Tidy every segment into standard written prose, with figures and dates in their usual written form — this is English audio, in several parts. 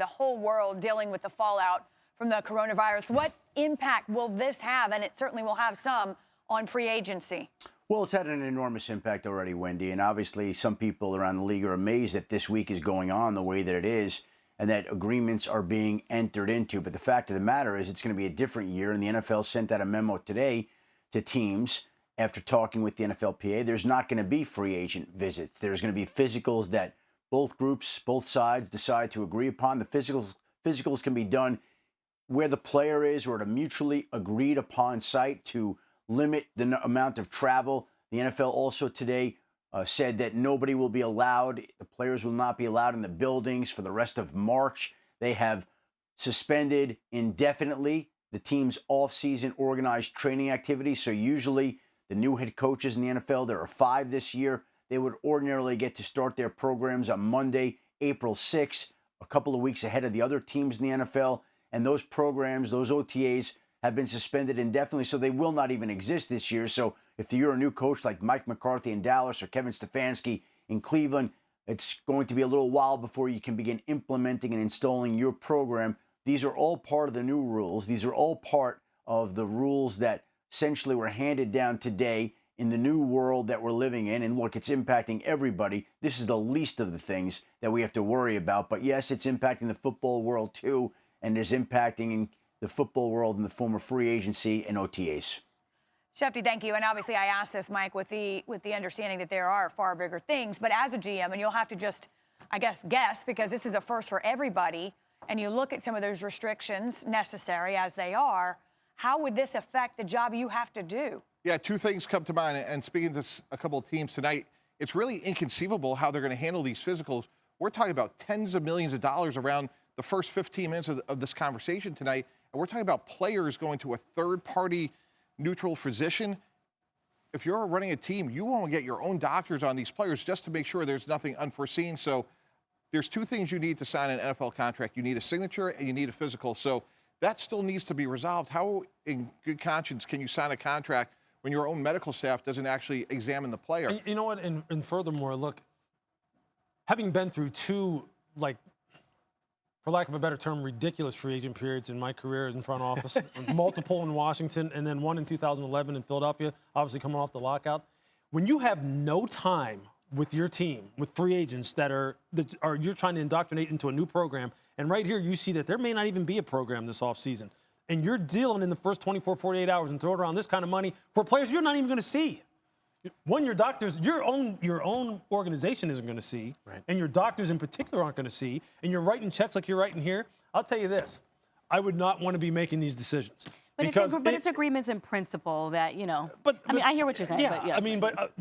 the whole world dealing with the fallout from the coronavirus. What impact will this have? And it certainly will have some on free agency. Well, it's had an enormous impact already, Wendy, and obviously some people around the league are amazed that this week is going on the way that it is and that agreements are being entered into. But the fact of the matter is it's going to be a different year, and the NFL sent out a memo today to teams after talking with the NFLPA. There's not going to be free agent visits. There's going to be physicals that both groups, both sides decide to agree upon. The physicals can be done where the player is or at a mutually agreed upon site to limit the amount of travel. The NFL also today said that nobody will be allowed, the players will not be allowed in the buildings for the rest of March. They have suspended indefinitely the team's off-season organized training activities. So usually the new head coaches in the NFL, there are 5 this year, they would ordinarily get to start their programs on Monday, April 6th, a couple of weeks ahead of the other teams in the NFL. And those programs, those OTAs, have been suspended indefinitely, so they will not even exist this year. So if you're a new coach like Mike McCarthy in Dallas or Kevin Stefanski in Cleveland, it's going to be a little while before you can begin implementing and installing your program. These are all part of the new rules. These are all part of the rules that essentially were handed down today in the new world that we're living in. And look, it's impacting everybody. This is the least of the things that we have to worry about. But yes, it's impacting the football world too, and is impacting the football world in the form of free agency and OTAs. Schefter, thank you. And obviously I asked this, Mike, with the understanding that there are far bigger things. But as a GM, and you'll have to just, I guess, because this is a first for everybody, and you look at some of those restrictions necessary as they are, how would this affect the job you have to do? Yeah, 2 things come to mind. And speaking to a couple of teams tonight, it's really inconceivable how they're going to handle these physicals. We're talking about tens of millions of dollars around the first 15 minutes of this conversation tonight. And we're talking about players going to a third-party neutral physician. If you're running a team, you want to get your own doctors on these players just to make sure there's nothing unforeseen. So there's 2 things you need to sign an NFL contract. You need a signature and you need a physical. So that still needs to be resolved. How in good conscience can you sign a contract when your own medical staff doesn't actually examine the player? And you know what? And furthermore, look, having been through 2, for lack of a better term, ridiculous free agent periods in my career in front office, multiple in Washington, and then one in 2011 in Philadelphia, obviously coming off the lockout. When you have no time with your team, with free agents that are you're trying to indoctrinate into a new program, and right here you see that there may not even be a program this offseason, and you're dealing in the first 24, 48 hours and throwing around this kind of money for players you're not even going to see. One, your doctors, your own organization isn't going to see, right, and your doctors in particular aren't going to see, and you're writing checks like you're writing here. I'll tell you this, I would not want to be making these decisions. But it's agreements in principle that, I mean, I hear what you're saying. Yeah, but yeah. I mean, but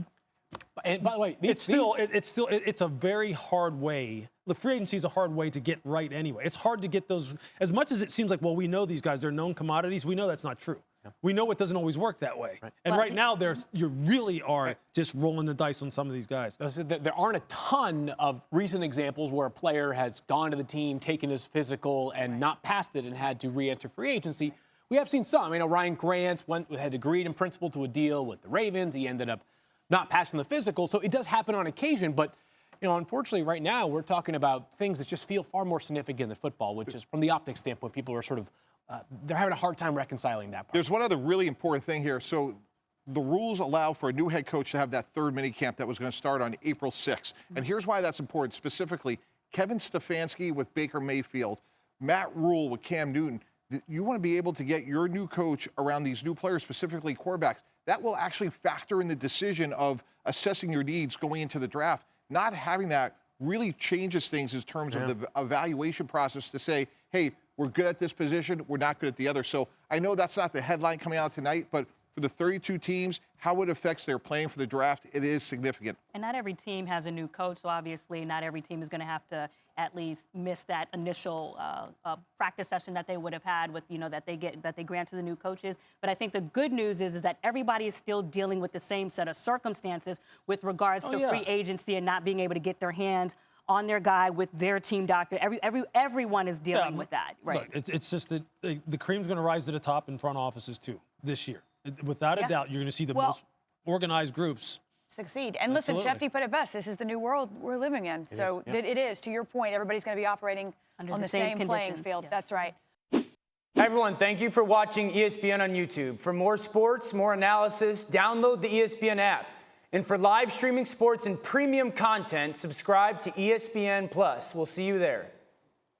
and by the way, it's a very hard way. The free agency is a hard way to get right anyway. It's hard to get those, as much as it seems like, well, we know these guys, they're known commodities. We know that's not true. Yeah. We know it doesn't always work that way. Right. And right now, you really are just rolling the dice on some of these guys. There aren't a ton of recent examples where a player has gone to the team, taken his physical, and not passed it and had to re-enter free agency. We have seen some. Ryan Grant had agreed in principle to a deal with the Ravens. He ended up not passing the physical. So it does happen on occasion. But, unfortunately, right now, we're talking about things that just feel far more significant than football, which is, from the optics standpoint, people are sort of they're having a hard time reconciling that part. There's one other really important thing here. So the rules allow for a new head coach to have that 3rd minicamp that was going to start on April 6th. And here's why that's important. Specifically, Kevin Stefanski with Baker Mayfield, Matt Rule with Cam Newton. You want to be able to get your new coach around these new players, specifically quarterbacks. That will actually factor in the decision of assessing your needs going into the draft. Not having that really changes things in terms of the evaluation process to say, hey, we're good at this position, we're not good at the other. So I know that's not the headline coming out tonight, but for the 32 teams, how it affects their playing for the draft, it is significant. And not every team has a new coach, so obviously not every team is going to have to at least miss that initial practice session that they would have had with, that they grant to the new coaches. But I think the good news is that everybody is still dealing with the same set of circumstances with regards to free agency and not being able to get their hands on their guy with their team doctor. Everyone is dealing with that, right? Look, it's just that the cream's going to rise to the top in front offices too this year. Without a doubt, you're going to see the most organized groups succeed. And listen, Absolutely. Schefter put it best. This is the new world we're living in. So it is, to your point, everybody's going to be operating Under on the the same same playing conditions, field. yeah. That's right. Hi, everyone. Thank you for watching ESPN on YouTube. For more sports, more analysis, download the ESPN app. And for live streaming sports and premium content, subscribe to ESPN Plus. We'll see you there.